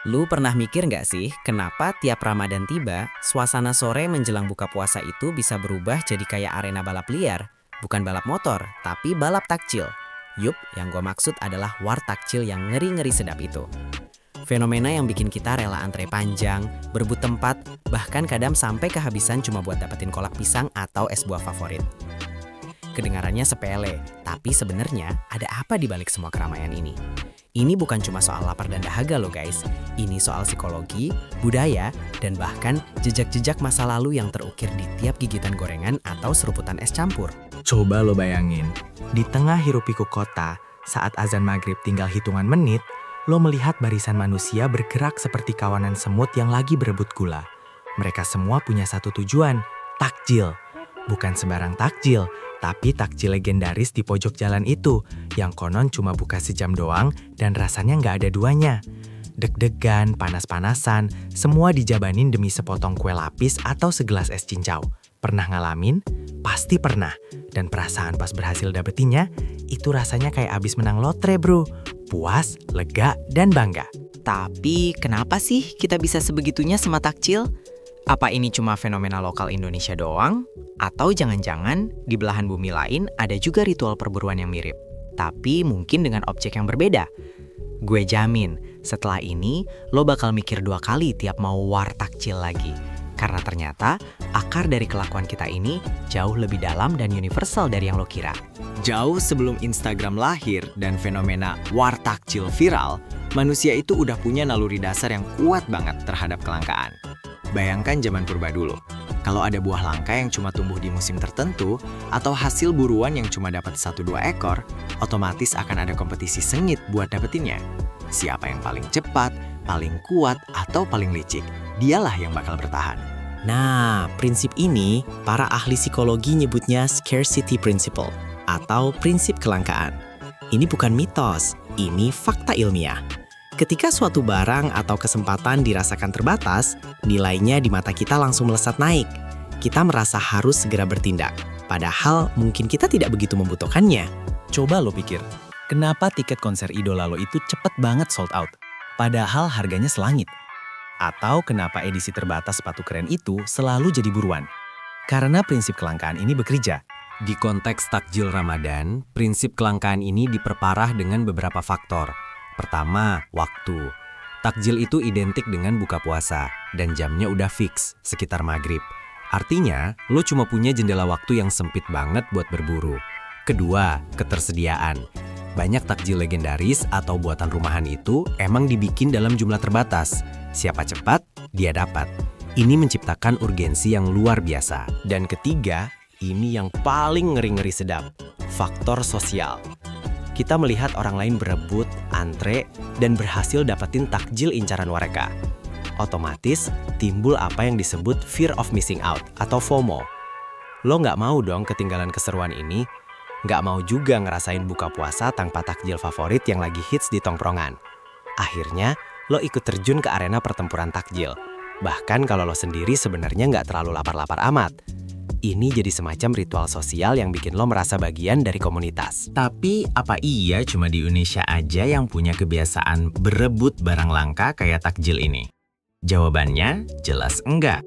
Lu pernah mikir nggak sih, kenapa tiap Ramadan tiba, suasana sore menjelang buka puasa itu bisa berubah jadi kayak arena balap liar? Bukan balap motor, tapi balap takjil. Yup, yang gue maksud adalah war takjil yang ngeri-ngeri sedap itu. Fenomena yang bikin kita rela antre panjang, berebut tempat, bahkan kadang sampai kehabisan cuma buat dapetin kolak pisang atau es buah favorit. Kedengarannya sepele, tapi sebenarnya ada apa di balik semua keramaian ini? Ini bukan cuma soal lapar dan dahaga loh guys. Ini soal psikologi, budaya, dan bahkan jejak-jejak masa lalu yang terukir di tiap gigitan gorengan atau seruputan es campur. Coba lo bayangin, di tengah hiruk-pikuk kota, saat azan maghrib tinggal hitungan menit, lo melihat barisan manusia bergerak seperti kawanan semut yang lagi berebut gula. Mereka semua punya satu tujuan, takjil. Bukan sembarang takjil, tapi takjil legendaris di pojok jalan itu, yang konon cuma buka sejam doang dan rasanya nggak ada duanya. Deg-degan, panas-panasan, semua dijabanin demi sepotong kue lapis atau segelas es cincau. Pernah ngalamin? Pasti pernah. Dan perasaan pas berhasil dapetinnya, itu rasanya kayak abis menang lotre bro. Puas, lega, dan bangga. Tapi kenapa sih kita bisa sebegitunya sama takjil? Apa ini cuma fenomena lokal Indonesia doang? Atau jangan-jangan di belahan bumi lain ada juga ritual perburuan yang mirip, tapi mungkin dengan objek yang berbeda? Gue jamin, setelah ini lo bakal mikir 2 kali tiap mau war takjil lagi. Karena ternyata akar dari kelakuan kita ini jauh lebih dalam dan universal dari yang lo kira. Jauh sebelum Instagram lahir dan fenomena war takjil viral, manusia itu udah punya naluri dasar yang kuat banget terhadap kelangkaan. Bayangkan zaman purba dulu, kalau ada buah langka yang cuma tumbuh di musim tertentu, atau hasil buruan yang cuma dapat 1-2 ekor, otomatis akan ada kompetisi sengit buat dapetinnya. Siapa yang paling cepat, paling kuat, atau paling licik, dialah yang bakal bertahan. Nah, prinsip ini para ahli psikologi nyebutnya scarcity principle atau prinsip kelangkaan. Ini bukan mitos, ini fakta ilmiah. Ketika suatu barang atau kesempatan dirasakan terbatas, nilainya di mata kita langsung melesat naik. Kita merasa harus segera bertindak, padahal mungkin kita tidak begitu membutuhkannya. Coba lo pikir, kenapa tiket konser idola lo itu cepet banget sold out? Padahal harganya selangit. Atau kenapa edisi terbatas sepatu keren itu selalu jadi buruan? Karena prinsip kelangkaan ini bekerja. Di konteks takjil Ramadan, prinsip kelangkaan ini diperparah dengan beberapa faktor. Pertama, waktu. Takjil itu identik dengan buka puasa, dan jamnya udah fix, sekitar maghrib. Artinya, lo cuma punya jendela waktu yang sempit banget buat berburu. Kedua, ketersediaan. Banyak takjil legendaris atau buatan rumahan itu emang dibikin dalam jumlah terbatas. Siapa cepat, dia dapat. Ini menciptakan urgensi yang luar biasa. Dan ketiga, ini yang paling ngeri-ngeri sedap, faktor sosial. Kita melihat orang lain berebut, antre, dan berhasil dapetin takjil incaran mereka. Otomatis timbul apa yang disebut fear of missing out atau FOMO. Lo nggak mau dong ketinggalan keseruan ini, nggak mau juga ngerasain buka puasa tanpa takjil favorit yang lagi hits di tongkrongan. Akhirnya, lo ikut terjun ke arena pertempuran takjil. Bahkan kalau lo sendiri sebenarnya nggak terlalu lapar-lapar amat. Ini jadi semacam ritual sosial yang bikin lo merasa bagian dari komunitas. Tapi apa iya cuma di Indonesia aja yang punya kebiasaan berebut barang langka kayak takjil ini? Jawabannya jelas enggak.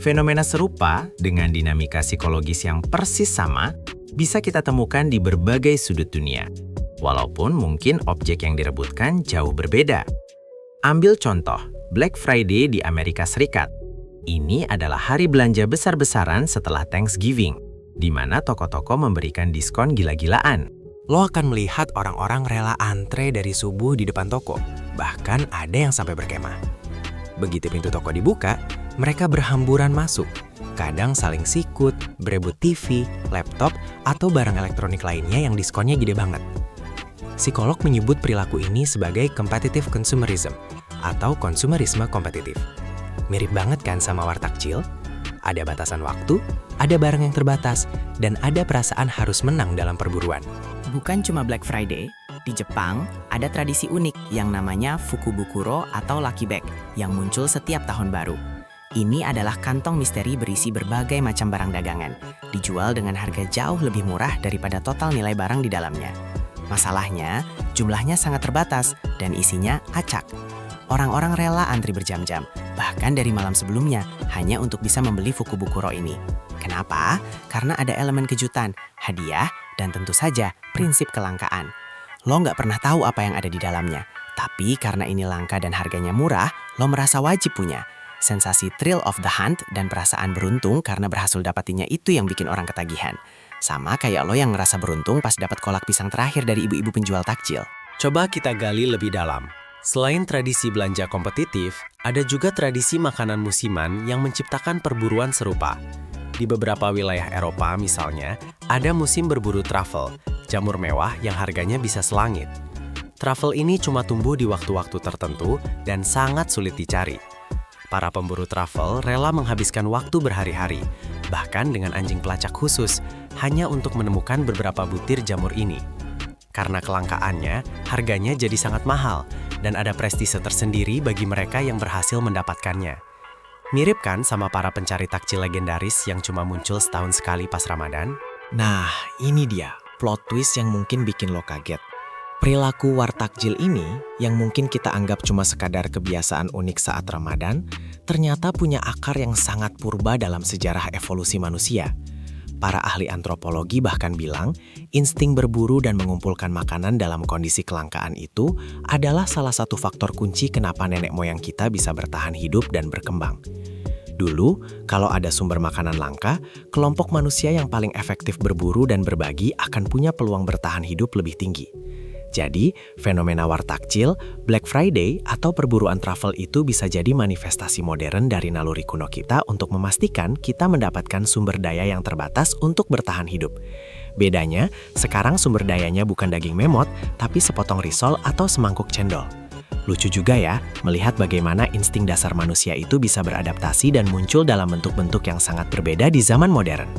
Fenomena serupa dengan dinamika psikologis yang persis sama bisa kita temukan di berbagai sudut dunia. Walaupun mungkin objek yang direbutkan jauh berbeda. Ambil contoh, Black Friday di Amerika Serikat. Ini adalah hari belanja besar-besaran setelah Thanksgiving, di mana toko-toko memberikan diskon gila-gilaan. Lo akan melihat orang-orang rela antre dari subuh di depan toko, bahkan ada yang sampai berkemah. Begitu pintu toko dibuka, mereka berhamburan masuk, kadang saling sikut, berebut TV, laptop, atau barang elektronik lainnya yang diskonnya gede banget. Psikolog menyebut perilaku ini sebagai competitive consumerism atau konsumerisme kompetitif. Mirip banget kan sama war takjil? Ada batasan waktu, ada barang yang terbatas, dan ada perasaan harus menang dalam perburuan. Bukan cuma Black Friday, di Jepang ada tradisi unik yang namanya Fukubukuro atau Lucky Bag yang muncul setiap tahun baru. Ini adalah kantong misteri berisi berbagai macam barang dagangan, dijual dengan harga jauh lebih murah daripada total nilai barang di dalamnya. Masalahnya, jumlahnya sangat terbatas dan isinya acak. orang-orang rela antri berjam-jam, bahkan dari malam sebelumnya, hanya untuk bisa membeli Fukubukuro ini. Kenapa? Karena ada elemen kejutan, hadiah, dan tentu saja prinsip kelangkaan. Lo nggak pernah tahu apa yang ada di dalamnya, tapi karena ini langka dan harganya murah, lo merasa wajib punya. Sensasi thrill of the hunt dan perasaan beruntung karena berhasil dapatinnya itu yang bikin orang ketagihan. Sama kayak lo yang ngerasa beruntung pas dapat kolak pisang terakhir dari ibu-ibu penjual takjil. Coba kita gali lebih dalam. Selain tradisi belanja kompetitif, ada juga tradisi makanan musiman yang menciptakan perburuan serupa. Di beberapa wilayah Eropa misalnya, ada musim berburu truffle, jamur mewah yang harganya bisa selangit. Truffle ini cuma tumbuh di waktu-waktu tertentu dan sangat sulit dicari. Para pemburu truffle rela menghabiskan waktu berhari-hari, bahkan dengan anjing pelacak khusus, hanya untuk menemukan beberapa butir jamur ini. Karena kelangkaannya, harganya jadi sangat mahal, dan ada prestise tersendiri bagi mereka yang berhasil mendapatkannya. Mirip kan sama para pencari takjil legendaris yang cuma muncul setahun sekali pas Ramadan? Nah, ini dia plot twist yang mungkin bikin lo kaget. Perilaku wartakjil ini, yang mungkin kita anggap cuma sekadar kebiasaan unik saat Ramadan, ternyata punya akar yang sangat purba dalam sejarah evolusi manusia. Para ahli antropologi bahkan bilang, insting berburu dan mengumpulkan makanan dalam kondisi kelangkaan itu adalah salah satu faktor kunci kenapa nenek moyang kita bisa bertahan hidup dan berkembang. Dulu, kalau ada sumber makanan langka, kelompok manusia yang paling efektif berburu dan berbagi akan punya peluang bertahan hidup lebih tinggi. Jadi, fenomena wartakjil, Black Friday, atau perburuan truffle itu bisa jadi manifestasi modern dari naluri kuno kita untuk memastikan kita mendapatkan sumber daya yang terbatas untuk bertahan hidup. Bedanya, sekarang sumber dayanya bukan daging memot, tapi sepotong risol atau semangkuk cendol. Lucu juga ya, melihat bagaimana insting dasar manusia itu bisa beradaptasi dan muncul dalam bentuk-bentuk yang sangat berbeda di zaman modern.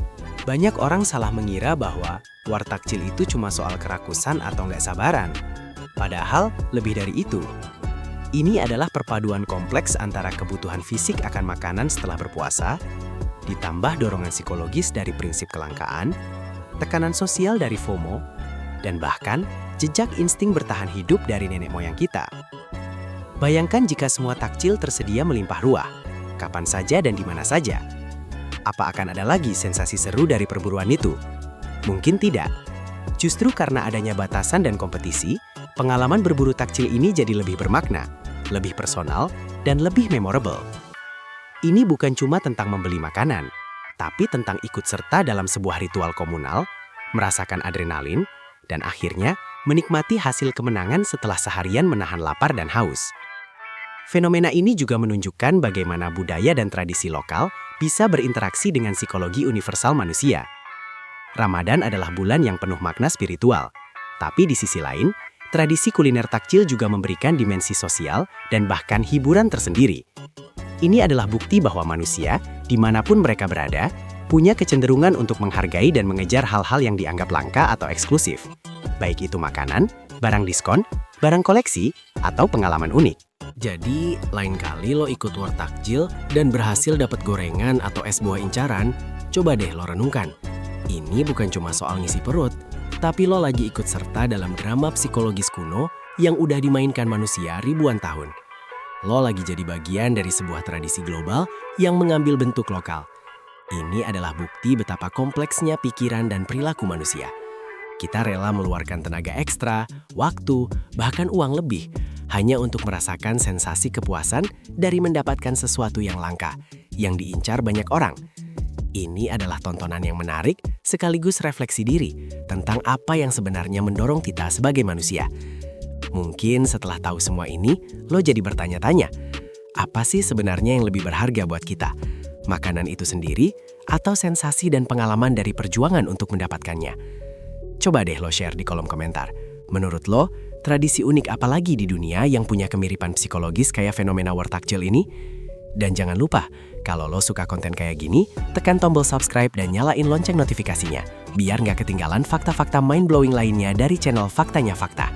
Banyak orang salah mengira bahwa wartakjil itu cuma soal kerakusan atau nggak sabaran. Padahal lebih dari itu. Ini adalah perpaduan kompleks antara kebutuhan fisik akan makanan setelah berpuasa, ditambah dorongan psikologis dari prinsip kelangkaan, tekanan sosial dari FOMO, dan bahkan jejak insting bertahan hidup dari nenek moyang kita. Bayangkan jika semua takjil tersedia melimpah ruah, kapan saja dan di mana saja. Apa akan ada lagi sensasi seru dari perburuan itu? Mungkin tidak. Justru karena adanya batasan dan kompetisi, pengalaman berburu takjil ini jadi lebih bermakna, lebih personal, dan lebih memorable. Ini bukan cuma tentang membeli makanan, tapi tentang ikut serta dalam sebuah ritual komunal, merasakan adrenalin, dan akhirnya menikmati hasil kemenangan setelah seharian menahan lapar dan haus. Fenomena ini juga menunjukkan bagaimana budaya dan tradisi lokal bisa berinteraksi dengan psikologi universal manusia. Ramadan adalah bulan yang penuh makna spiritual. Tapi di sisi lain, tradisi kuliner takjil juga memberikan dimensi sosial dan bahkan hiburan tersendiri. Ini adalah bukti bahwa manusia, dimanapun mereka berada, punya kecenderungan untuk menghargai dan mengejar hal-hal yang dianggap langka atau eksklusif. Baik itu makanan, barang diskon, barang koleksi, atau pengalaman unik. Jadi, lain kali lo ikut wartakjil dan berhasil dapat gorengan atau es buah incaran, coba deh lo renungkan. Ini bukan cuma soal ngisi perut, tapi lo lagi ikut serta dalam drama psikologis kuno yang udah dimainkan manusia ribuan tahun. Lo lagi jadi bagian dari sebuah tradisi global yang mengambil bentuk lokal. Ini adalah bukti betapa kompleksnya pikiran dan perilaku manusia. Kita rela meluarkan tenaga ekstra, waktu, bahkan uang lebih, hanya untuk merasakan sensasi kepuasan dari mendapatkan sesuatu yang langka, yang diincar banyak orang. Ini adalah tontonan yang menarik sekaligus refleksi diri tentang apa yang sebenarnya mendorong kita sebagai manusia. Mungkin setelah tahu semua ini, lo jadi bertanya-tanya, apa sih sebenarnya yang lebih berharga buat kita? Makanan itu sendiri atau sensasi dan pengalaman dari perjuangan untuk mendapatkannya? Coba deh lo share di kolom komentar. Menurut lo, tradisi unik apa lagi di dunia yang punya kemiripan psikologis kayak fenomena wartakjil ini? Dan jangan lupa, kalau lo suka konten kayak gini, tekan tombol subscribe dan nyalain lonceng notifikasinya, biar nggak ketinggalan fakta-fakta mind-blowing lainnya dari channel Faktanya Fakta.